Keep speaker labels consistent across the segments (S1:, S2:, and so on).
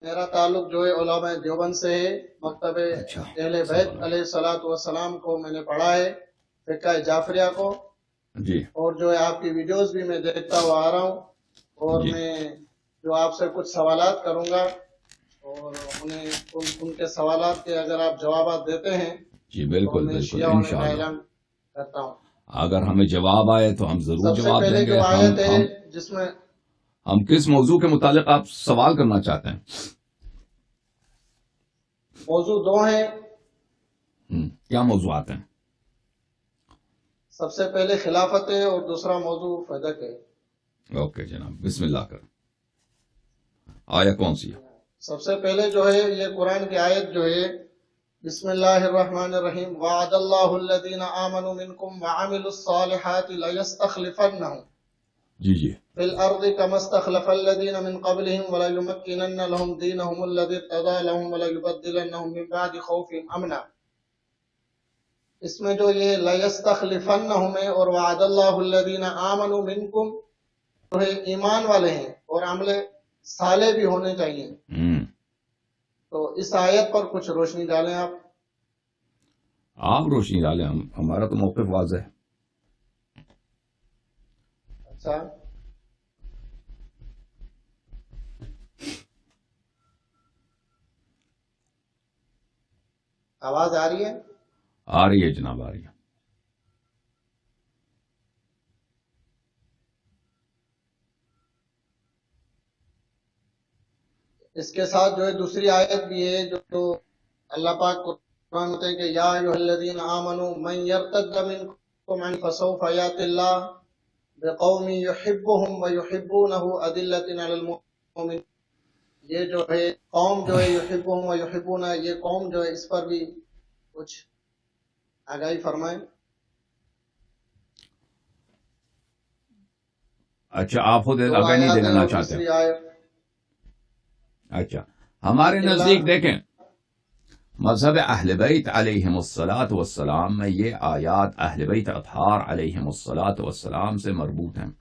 S1: میرا تعلق جو ہے علماء دیوبند سے ہے. مکتب
S2: اچھا
S1: اہل بیت علیہ الصلوۃ والسلام کو میں نے پڑھا ہے، فقہ جعفریہ کو،
S2: جی
S1: اور جو ہے آپ کی ویڈیوز بھی میں دیکھتا ہوا آ رہا ہوں، اور
S2: جی
S1: میں جو آپ سے کچھ سوالات کروں گا، اور ان کے سوالات کے اگر آپ جوابات دیتے ہیں
S2: جی
S1: تو
S2: بالکل
S1: میں
S2: بالکل
S1: شیعہ ہونے کا
S2: انشاءاللہ.
S1: اعلان کرتا ہوں.
S2: اگر ہمیں جواب آئے تو ہم ضرور
S1: سب سے
S2: جواب
S1: پہلے
S2: دیں گے.
S1: جو آیت ہے جس میں
S2: ہم کس موضوع کے متعلق آپ سوال کرنا چاہتے ہیں؟
S1: موضوع دو ہیں.
S2: کیا موضوعات ہیں؟
S1: سب سے پہلے خلافت ہے اور دوسرا موضوع فدق ہے.
S2: اوکے جناب، بسم اللہ کر. آیا کون سی ہے؟
S1: سب سے پہلے جو ہے یہ قرآن کی آیت جو ہے، بسم اللہ الرحمن الرحیم، وعد اللہ الذین آمنوا منکم وعملوا الصالحات لیستخلفنہم
S2: جی جی
S1: فی الارض کما استخلف الذین من قبلہم ولیمکنن لہم دینہم الذی ارتضی لہم ولیبدلنہم من بعد خوفہم امنا. اس میں جو یہ لیستخلفنہم ہے اور وعد اللہ الذین آمنوا منکم جو ہے ایمان والے ہیں اور عمل صالح بھی ہونے چاہیے. تو اس آیت پر کچھ روشنی ڈالیں آپ.
S2: آپ روشنی ڈالیں، ہمارا تو موقف واضح ہے.
S1: اچھا، آواز آ رہی ہے؟
S2: آ رہی ہے جناب، آ رہی ہے.
S1: اس کے ساتھ جو ہے دوسری آیت بھی ہے جو اللہ پاک قرآن ہوتے ہیں کہ یا ایھا الذین آمنوا من یرتد منکم عن فسوف یأتی اللہ بقوم یحبهم ویحبونہ اذلۃ علی المؤمنین. یہ جو ہے قوم جو ہے یحبهم ویحبونہ، یہ قوم جو ہے اس پر بھی کچھ آگاہی فرمائیں.
S2: اچھا، آپ خود
S1: دو
S2: آگاہی نہیں
S1: آیات
S2: دینا
S1: ہیں اور
S2: چاہتے
S1: دوسری
S2: ہیں؟
S1: آیت
S2: اچھا، ہمارے نزدیک دیکھیں، مذہب اہل بیت علیہم الصلاۃ والسلام میں یہ آیات اہل بیت اطہار علیہم الصلاۃ والسلام سے مربوط ہیں.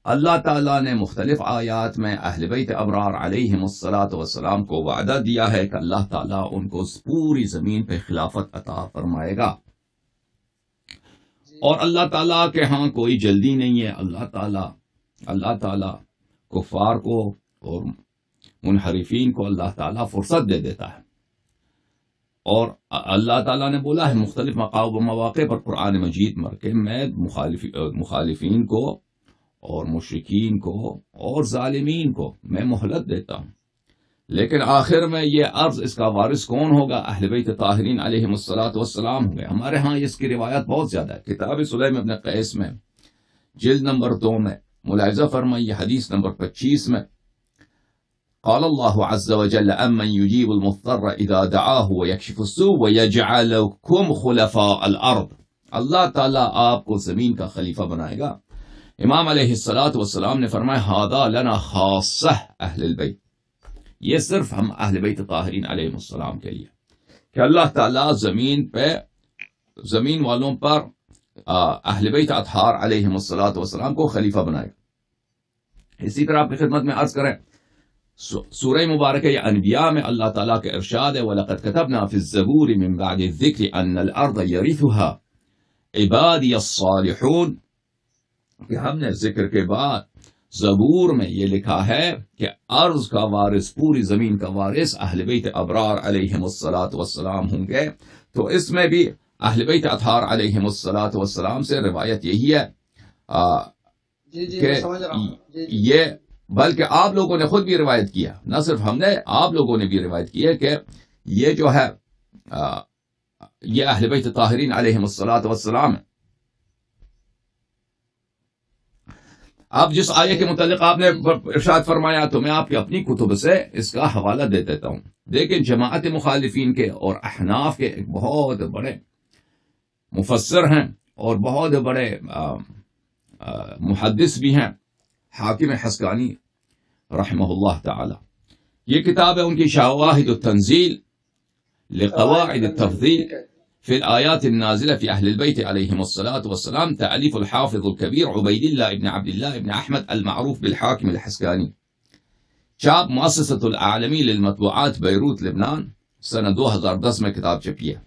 S2: اللہ تعالیٰ نے مختلف آیات میں اہل بیت ابرار علیہم الصلاۃ والسلام کو وعدہ دیا ہے کہ اللہ تعالیٰ ان کو پوری زمین پہ خلافت عطا فرمائے گا، اور اللہ تعالیٰ کے ہاں کوئی جلدی نہیں ہے. اللہ تعالیٰ کفار کو اور منحرفین کو اللہ تعالیٰ فرصت دے دیتا ہے، اور اللہ تعالیٰ نے بولا ہے مختلف مواقع پر قرآن مجید کہ میں مخالفین کو اور مشرکین کو اور ظالمین کو میں مہلت دیتا ہوں، لیکن آخر میں یہ عرض اس کا وارث کون ہوگا؟ اہل بیت طاہرین علیہم الصلاۃ والسلام ہوں گے. ہمارے ہاں اس کی روایت بہت زیادہ ہے. کتاب سلیم ابن قیس میں جلد نمبر 2 میں ملاحظہ فرمائیے، حدیث نمبر 25 میں قال اللہ عز وجل امن یجیب المضطر اذا دعاه ویکشف السوء ویجعلکم خلفاء الارض. اللہ تعالیٰ آپ کو زمین کا خلیفہ بنائے گا. امام علیہ الصلاۃ والسلام نے فرمایا ھذا لنا خاصہ اہل البیت، یہ صرف ہم اہل بیت طاہرین علیہ السلام کے لیے، کہ اللہ تعالیٰ زمین والوں پر اہل بیت اطہار علیہ الصلاۃ والسلام کو خلیفہ بنائے گا. اسی طرح آپ کی خدمت میں عرض کریں، سورہ مبارکہ انبیاء میں اللہ تعالیٰ کے ارشاد ہے وَلَقَدْ كَتَبْنَا فِي الزَّبُورِ مِن بَعْدِ الذِّكْرِ أَنَّ الْأَرْضَ يَرِثُهَا عِبَادِيَ الصَّالِحُونَ، کہ ہم نے ذکر کے بعد زبور میں یہ لکھا ہے کہ ارض کا وارث، پوری زمین کا وارث اہل بیت ابرار علیہم الصلاۃ والسلام ہوں گے. تو اس میں بھی اہل بیت اطہار علیہم الصلاۃ والسلام سے روایت یہی ہے کہ یہ، بلکہ آپ لوگوں نے خود بھی روایت کیا، نہ صرف ہم نے، آپ لوگوں نے بھی روایت کی ہے کہ یہ جو ہے یہ اہل بیت طاہرین علیہم الصلاۃ والسلام ہے. اب جس آیے کے متعلق آپ نے ارشاد فرمایا تو میں آپ کی اپنی کتب سے اس کا حوالہ دے دیتا ہوں. لیکن جماعت مخالفین کے اور احناف کے ایک بہت بڑے مفسر ہیں اور بہت بڑے محدث بھی ہیں، حاکم حسکانی رحمہ اللہ تعالی. یہ کتاب ہے ان کی شواہد التنزیل لقواعد التفضیل فی الآیات النازلہ فی اہل البیت علیہم الصلاۃ والسلام، تألیف الحافظ الکبیر عبید اللہ ابن عبد اللہ ابن احمد المعروف بالحاکم الحسکانی. چاپ مؤسسۃ العالمی للمطبوعات بیروت لبنان سنہ 2010 میں کتاب چھپی ہے۔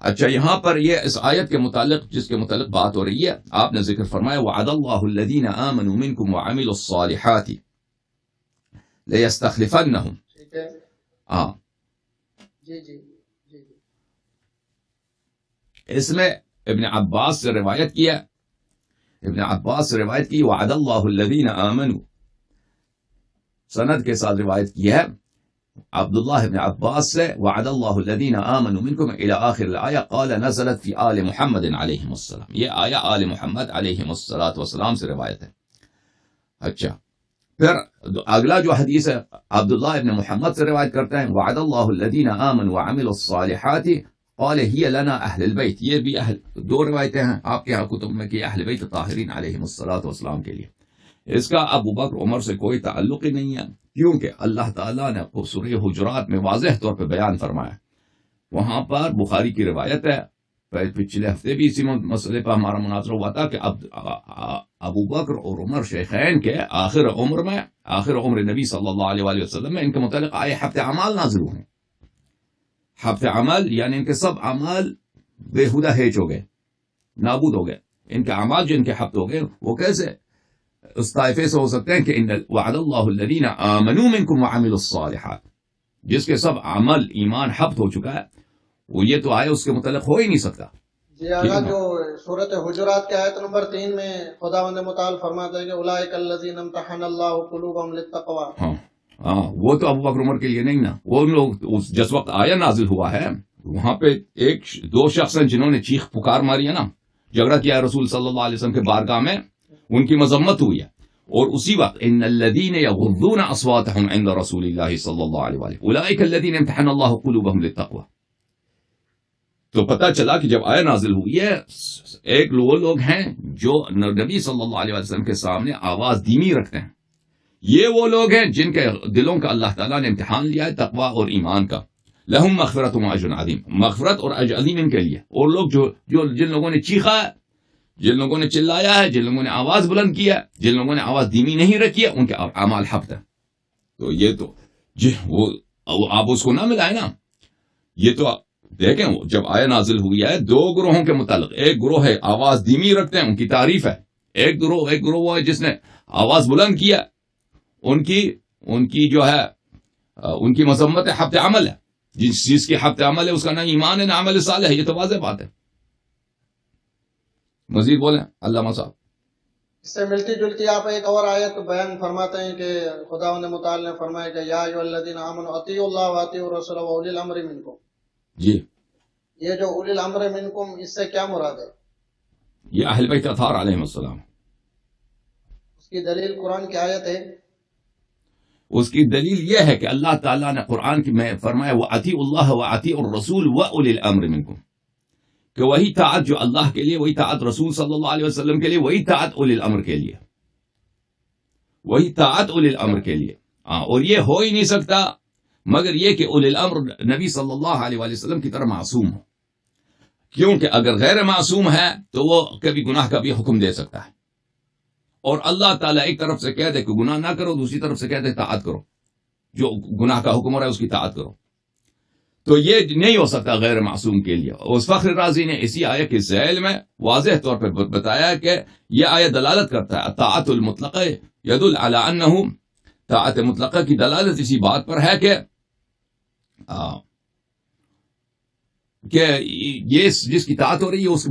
S2: اچھا، یہاں پر یہ اس آیت کے متعلق جس کے متعلق بات ہو رہی ہے، آپ نے ذکر فرمایا وعد اللہ الذین آمنوا منکم وعملوا الصالحات لیستخلفنہم۔
S1: ٹھیک ہے،
S2: ہاں،
S1: جی جی جی جی،
S2: اس میں ابن عباس سے روایت کیا، ابن عباس سے روایت کی وعد اللہ الذین آمنوا، سند کے ساتھ روایت کی ہے عبداللہ ابن عباس سے وعد اللہ الذین آمنوا منکم الى آخر الآیہ قال نزلت فی آل محمد علیہم السلام۔ یہ آیہ آل محمد علیہم السلام سے روایت ہے۔ اچھا، پھر اگلا جو حدیث ہے عبداللہ ابن محمد سے روایت کرتے ہیں وعد اللہ الذین آمنوا وعملوا الصالحات قال هي لنا اہل البیت۔ یہ بھی دو روایتیں ہیں آپ کے کتب میں کہ اہل بیت طاہرین علیہم السلام کے لیے۔ اس کا ابو بکر عمر سے کوئی تعلق ہی نہیں ہے، کیونکہ اللہ تعالیٰ نے سورہ حجرات میں واضح طور پہ بیان فرمایا۔ وہاں پر بخاری کی روایت ہے، پچھلے ہفتے بھی اسی مسئلے پر ہمارا مناظرہ ہوا تھا کہ ابو بکر اور عمر شیخین کے آخر عمر نبی صلی اللہ علیہ وآلہ وسلم میں ان کے متعلق آئے ہفتے اعمال نازل ہوئے۔ ہفتے عمل یعنی ان کے سب اعمال بےہودہ ہیچ ہو گئے، نابود ہو گئے۔ ان کے اعمال جو ان کے ہفتے ہو گئے وہ کیسے اس طائفے سے ہو سکتے ہیں کہ ان وعد اللہ الذین آمنوا منکم وعملوا الصالحات، جس کے سب عمل ایمان حبت ہو چکا ہے، وہ یہ تو آئے اس کے متعلق ہو ہی نہیں سکتا۔
S1: جی آقا، جو سورۃ حجرات کے آیت نمبر 3 میں خداوند متعال فرماتا ہے کہ اولئک الذین امتحن اللہ قلوبهم للتقوی۔
S2: ہاں، وہ تو ابو بکر عمر کے لیے نہیں نا، وہ لوگ جس وقت آیا نازل ہوا ہے وہاں پہ دو شخص ہیں جنہوں نے چیخ پکار ماری ہے نا، جھگڑا کیا رسول صلی اللہ علیہ وسلم کے بارگاہ میں، ان کی مذمت ہوئی ہے، اور اسی وقت ان الذین یغضون اصواتهم عند رسول اللہ صلی اللہ علیہ وآلہ اولئک الذین امتحن اللہ قلوبهم للتقوی۔ تو پتہ چلا کہ جب آیت نازل ہوئی ہے ایک وہ لوگ ہیں جو نبی صلی اللہ علیہ وسلم کے سامنے آواز دھیمی رکھتے ہیں، یہ وہ لوگ ہیں جن کے دلوں کا اللہ تعالیٰ نے امتحان لیا ہے تقوی اور ایمان کا۔ لہم مغفرۃ واجر عظیم، مغفرت اور اجر عظیم ان کے لیے۔ اور لوگ جن لوگوں نے چیخا ہے، جن لوگوں نے چلایا ہے، جن لوگوں نے آواز بلند کی ہے، جن لوگوں نے آواز دھیمی نہیں رکھی ہے، ان کے اعمال حبت ہیں۔ تو یہ تو جی وہ آپ اس کو نہ ملائے نا، یہ تو دیکھیں وہ جب آیت نازل ہوئی ہے دو گروہوں کے متعلق، ایک گروہ ہے آواز دھیمی رکھتے ہیں، ان کی تعریف ہے، ایک گروہ وہ ہے جس نے آواز بلند کیا، ان کی جو ہے ان کی مذمت حبت عمل ہے، جس چیز کی حبت عمل ہے اس کا نہ ایمان ہے نہ عمل صالح ہے، یہ تو واضح بات ہے۔ مزید بولیں علامہ صاحب۔
S1: اس سے ملتی جلتی آپ ایک اور آیت بیان فرماتے ہیں کہ خداوند متعال نے فرمایا کہ یا ایھا الذین آمنوا اطیعوا اللہ واطیعوا الرسول واولی الامر منکم۔
S2: جی،
S1: یہ جو اولی الامر منکم، اس سے کیا مراد ہے؟
S2: یہ اہل بیت اطہار علیہم السلام۔
S1: اس کی دلیل قرآن کی آیت ہے۔
S2: اس کی دلیل یہ ہے کہ اللہ تعالیٰ نے قرآن کی میں فرمایا وَأَطِیعُوا اللَّهَ وَأَطِیعُوا الرَّسُولَ وَأُولِي الْأَمْرِ مِنْکُمْ، کہ وہی طاعت جو اللہ کے لیے، وہی طاعت رسول صلی اللہ علیہ وسلم کے لیے، وہی طاعت اولی الامر کے لیے، وہی طاعت اولی الامر کے لیے۔ اور یہ ہو ہی نہیں سکتا مگر یہ کہ اولی الامر نبی صلی اللہ علیہ وسلم کی طرح معصوم ہو، کیونکہ اگر غیر معصوم ہے تو وہ کبھی گناہ کا بھی حکم دے سکتا ہے، اور اللہ تعالیٰ ایک طرف سے کہہ دے کہ گناہ نہ کرو، دوسری طرف سے کہہ دے طاعت کرو، جو گناہ کا حکم ہو رہا ہے اس کی طاعت کرو، تو یہ نہیں ہو سکتا غیر معصوم کے لیے۔ اس فخر رازی نے اسی آیت کے ذیل میں واضح طور پر بتایا کہ یہ آیت دلالت کرتا ہے طاعت المطلقہ یدل علی انہ، طاعت مطلقہ کی دلالت اسی بات پر ہے کہ یہ جس کی طاعت ہو رہی ہے اس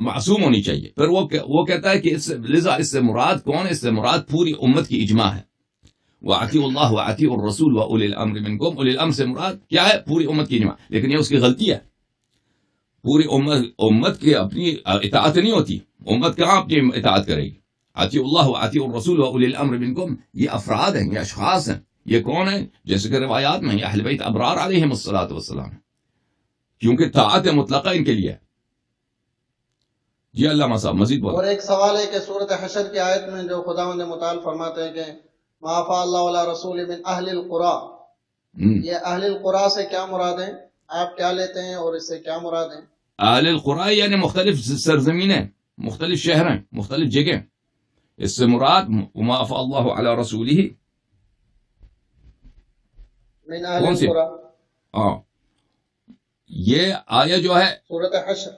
S2: معصوم ہونی چاہیے۔ پھر وہ کہتا ہے کہ لذا اس سے مراد کون ہے؟ اس سے مراد پوری امت کی اجماع ہے۔ وَأَطِیعُوا اللَّهَ وَأَطِیعُوا الرَّسُولَ وَأُولِي الْأَمْرِ مِنْکُمْ، اولی الامر سے مراد کیا ہے؟ پوری امت کی اجماع، لیکن یہ اس کی غلطی ہے۔ پوری امت کی اپنی اطاعت نہیں ہوتی، امت کہاں اپنی اطاعت کرے گی؟ اطیعوا اللہ وَأَطِیعُوا الرَّسُولَ وَأُولِي الْأَمْرِ مِنْکُمْ، یہ افراد ہیں، یہ اشخاص ہیں، یہ کون ہیں؟ جیسے کہ روایات میں یہ اہل بیت ابرار علیہم السلام، کیونکہ طاعت مطلقہ ان کے لیے ہے۔ جی علامہ صاحب مزید بولیں۔
S1: اور ایک سوال ہے کہ سورۃ حشر کی آیت میں جو خداوند متعال فرماتے ہیں کہ ما افاء اللہ علی رسول من اہل القری، یہ اہل القری سے کیا مراد ہیں؟ آپ کیا لیتے ہیں اور اس سے کیا مراد ہیں؟
S2: اہل القری یعنی مختلف سرزمینیں، مختلف شہریں، مختلف جگہیں، اس سے مراد ما افاء اللہ علی رسولہ
S1: من اہل
S2: کون سی؟
S1: القرى،
S2: ہاں یہ آیہ جو ہے
S1: سورۃ حشر،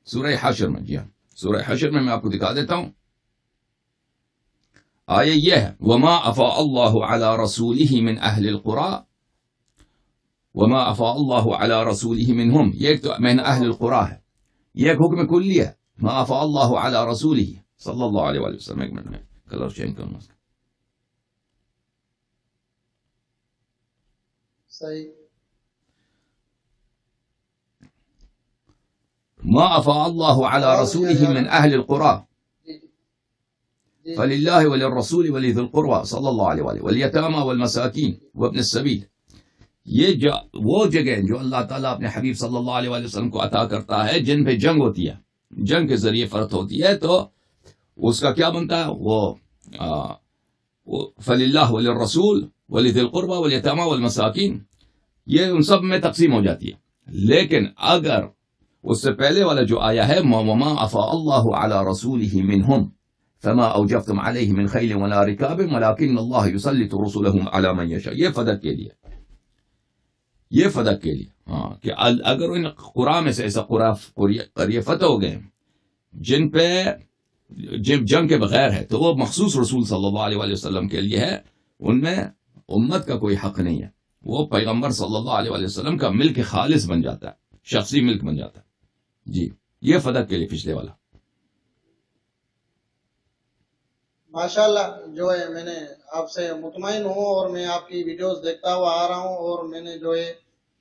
S2: سورہ حشر میں، جی ہاں سورہ حشر میں آپ کو دکھا دیتا ہوں. آیہ یہ ہے وما افاء اللہ علی رسولہ من اہل القرى وما افاء اللہ علی رسولہ منہم. یہ ایک تو من اہل القرى ہے، یہ ایک حکم کلی ہے. ما افاء اللہ علی رسولہ صلی اللہ علیہ وآلہ وسلم. ایک منٹ میں کلر چینج کرنا.
S1: صحیح.
S2: ما افاء اللہ علی رسولہ من اہل القرى
S1: جی
S2: فللہ وللرسول ولذی القربى صلی اللہ علیہ وآلہ والیتامى والمساکین وابن السبیل. یہ وہ جگہ جو اللہ تعالیٰ اپنے حبیب صلی اللہ علیہ وآلہ وسلم کو عطا کرتا ہے جن پہ جنگ ہوتی ہے، جنگ کے ذریعے فرت ہوتی ہے، تو اس کا کیا بنتا ہے؟ وہ فللہ وللرسول ولذی القربى والیتامى والمساکین، یہ ان سب میں تقسیم ہو جاتی ہے. لیکن اگر اس سے پہلے والا جو آیا ہے وما افاء اللہ علی رسولہ منہم فما اوجفتم علیہ من خیل ولا رکاب ولکن اللہ یسلط رسلہ علی من یشاء، یہ فدق کے لیے، یہ فدق کے لیے. ہاں کہ اگر ان قرآن میں سے ایسا قریہ فتح ہو گئے جن پہ جنگ کے بغیر ہے، تو وہ مخصوص رسول صلی اللہ علیہ وآلہ وسلم کے لیے ہے، ان میں امت کا کوئی حق نہیں ہے. وہ پیغمبر صلی اللہ علیہ وآلہ وسلم کا ملک خالص بن جاتا ہے، شخصی ملک بن جاتا ہے. جی یہ فدق کے لیے پچھلے والا.
S1: ماشاءاللہ. جو ہے میں نے آپ سے مطمئن ہوں اور میں آپ کی ویڈیوز دیکھتا ہوا آ رہا ہوں، اور میں نے جو ہے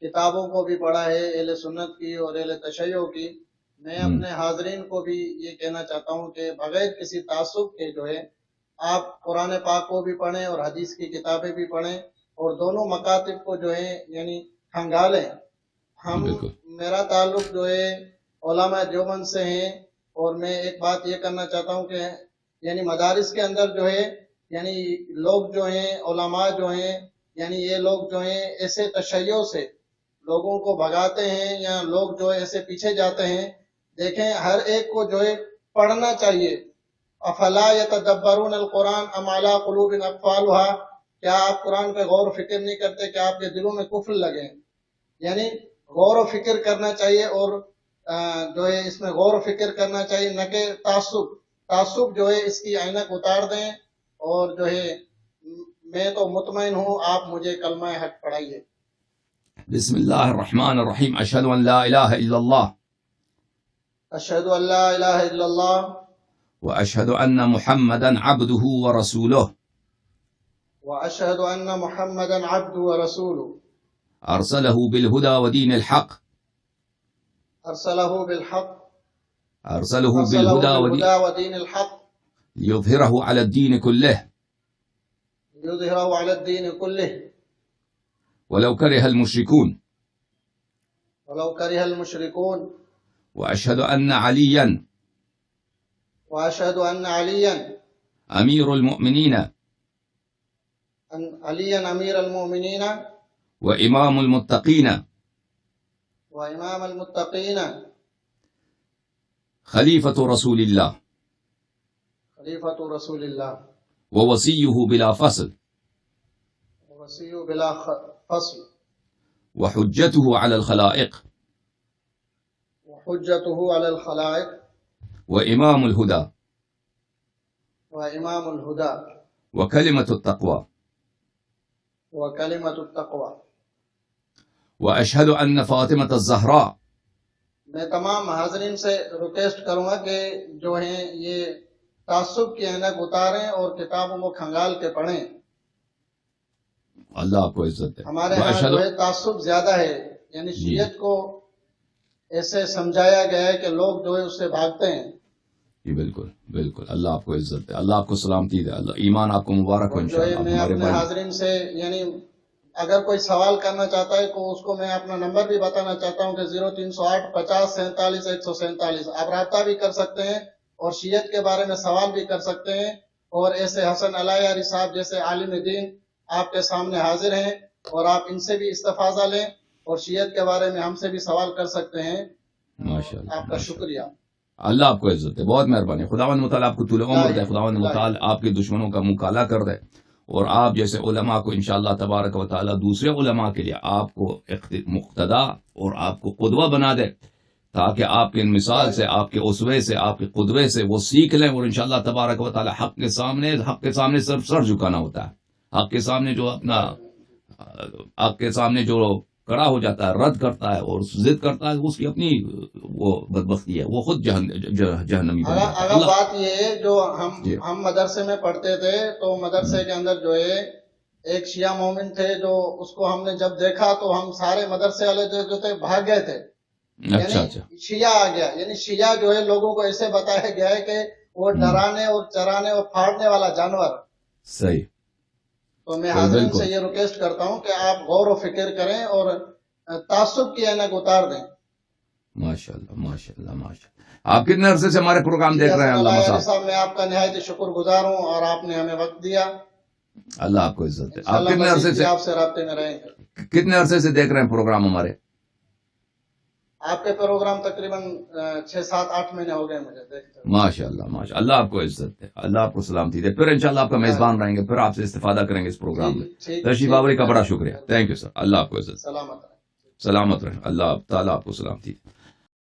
S1: کتابوں کو بھی پڑھا ہے اہل سنت کی اور اہل تشیع کی. میں اپنے حاضرین کو بھی یہ کہنا چاہتا ہوں کہ بغیر کسی تعصب کے جو ہے آپ قرآن پاک کو بھی پڑھیں اور حدیث کی کتابیں بھی پڑھیں، اور دونوں مکاتب کو جو ہے یعنی کھنگالیں. میرا تعلق جو ہے علماء دیوبند سے ہیں، اور میں ایک بات یہ کرنا چاہتا ہوں کہ یعنی مدارس کے اندر جو ہے یعنی لوگ جو ہیں علماء جو ہیں یعنی یہ لوگ جو ہیں ایسے تشیع سے لوگوں کو بھگاتے ہیں، یا لوگ جو ہے ایسے پیچھے جاتے ہیں. دیکھیں ہر ایک کو جو ہے پڑھنا چاہیے. افلا یتدبرون القرآن ام علی قلوب اقفالها، کیا آپ قرآن پہ غور و فکر نہیں کرتے کہ آپ کے دلوں میں کفر لگے؟ یعنی غور و فکر کرنا چاہیے، اور جو ہے اس میں غور و فکر کرنا چاہیے، نہ کہ تعصب جو ہے اس کی عینک اتار دیں. اور جو ہے میں تو مطمئن ہوں، آپ مجھے کلمہ حق پڑھائیے.
S2: بسم اللہ الرحمن الرحیم. اشہد ان لا الہ الا اللہ
S1: اشہد ان لا الہ الا اللہ
S2: واشہد ان محمدا عبدہ ورسولہ
S1: واشہد ان محمدا عبدہ ورسولہ
S2: ارسلہ بالہدى ودین الحق
S1: ارسلہ بالحق
S2: ارسلہ
S1: ارسلہ
S2: بالہدى
S1: بالہدى ودین الحق
S2: لیظہرہ علی الدین کلہ
S1: لیظہرہ علی الدین کلہ
S2: ولو کرہ المشرکون
S1: ولو کرہ المشرکون
S2: واشہد ان علیا
S1: واشہد ان علیا
S2: امیر المؤمنین
S1: علیا امیر المؤمنین
S2: وامام المتقین
S1: وامام المتقین
S2: خلیفۃ رسول اللہ
S1: خلیفۃ رسول اللہ
S2: ووصیہ بلا فصل
S1: وصی بلا فصل
S2: وحجتہ علی الخلائق
S1: وحجتہ علی الخلائق
S2: وامام الہدى
S1: وامام الہدى
S2: وکلمۃ التقوی
S1: وکلمۃ التقوی.
S2: واشہد ان فاطمۃ الزہراء.
S1: میں تمام حاضرین سے ریکویسٹ کروں گا کہ جو ہیں یہ تعصب کی عینک اتاریں اور کتابوں کو کھنگال کے پڑھیں.
S2: اللہ آپ کو عزت ہے.
S1: ہمارے ہاں جو ہے تعصب زیادہ ہے، یعنی شیعت کو ایسے سمجھایا گیا ہے کہ لوگ جو ہے اس سے بھاگتے ہیں.
S2: جی بالکل بالکل. اللہ آپ کو عزت ہے، اللہ آپ کو سلامتی دے، اللہ ایمان آپ کو مبارک ہو
S1: جو ہے
S2: انشاءاللہ.
S1: میں
S2: ہمارے
S1: اپنے حاضرین سے یعنی اگر کوئی سوال کرنا چاہتا ہے تو اس کو میں اپنا نمبر بھی بتانا چاہتا ہوں کہ 0308 50 47 147. آپ رابطہ بھی کر سکتے ہیں اور شیعت کے بارے میں سوال بھی کر سکتے ہیں. اور ایسے حسن علایاری صاحب جیسے عالم دین آپ کے سامنے حاضر ہیں، اور آپ ان سے بھی استفاضہ لیں اور شیعت کے بارے میں ہم سے بھی سوال کر سکتے ہیں.
S2: ماشاءاللہ.
S1: آپ کا شکریہ.
S2: اللہ آپ کو عزت ہے، بہت مہربانی. خداوند متعال آپ کو طول عمر دے، خداوند متعال آپ کے دشمنوں کا منہ کالا کر دے، اور آپ جیسے علماء کو انشاءاللہ تبارک و تعالی دوسرے علماء کے لیے آپ کو مقتدا اور آپ کو قدوہ بنا دے، تاکہ آپ کے مثال سے، آپ کے اسوے سے، آپ کے قدوے سے وہ سیکھ لیں، اور انشاءاللہ تبارک و تعالی حق کے سامنے سر جھکانا ہوتا ہے۔ حق کے سامنے جو حق کے سامنے جو کڑا ہو جاتا ہے، رد کرتا ہے اور ضد کرتا ہے، اس کی اپنی وہ بدبختی ہے، وہ خود جہنمی بن جاتا ہے۔
S1: اگر بات یہ ہے جو
S2: جی۔
S1: ہم مدرسے میں پڑھتے تھے تو مدرسے کے اندر جو ہے ایک شیعہ مومن تھے، جو اس کو ہم نے جب دیکھا تو ہم سارے مدرسے والے جو تھے بھاگ گئے تھے۔
S2: اچھا
S1: یعنی شیعہ آ گیا، یعنی شیعہ جو ہے لوگوں کو ایسے بتایا گیا ہے کہ وہ ڈرانے اور چرانے اور پھاڑنے والا جانور۔
S2: صحیح۔
S1: تو میں حاضرین سے یہ ریکویسٹ کرتا ہوں کہ آپ غور و فکر کریں اور تعصب کی اینک اتار دیں۔
S2: ماشاءاللہ ماشاءاللہ ماشاءاللہ۔ آپ کتنے عرصے سے ہمارے پروگرام دیکھ رہے ہیں علامہ صاحب؟
S1: میں آپ کا نہایت شکر گزار ہوں، اور آپ نے ہمیں وقت دیا۔
S2: اللہ آپ کو عزت دے۔ آپ کتنے عرصے سے
S1: آپ سے رابطے میں رہیں گے؟
S2: کتنے عرصے سے دیکھ رہے ہیں پروگرام ہمارے؟
S1: آپ کے پروگرام تقریباً 6-7-8 مہینے ہو گئے مجھے دیکھتے ہوئے۔
S2: ماشاءاللہ ماشاءاللہ، اللہ آپ کو عزت دے، اللہ آپ کو سلامتی دے۔ پھر انشاءاللہ آپ کا میزبان رہیں گے، پھر آپ سے استفادہ کریں گے اس پروگرام میں۔ تشریف آوری کا بڑا شکریہ، تھینک یو سر، اللہ آپ کو عزت،
S1: سلامت رہیں۔
S2: سلامت رہیں، اللہ تعالیٰ آپ کو سلامتی دے۔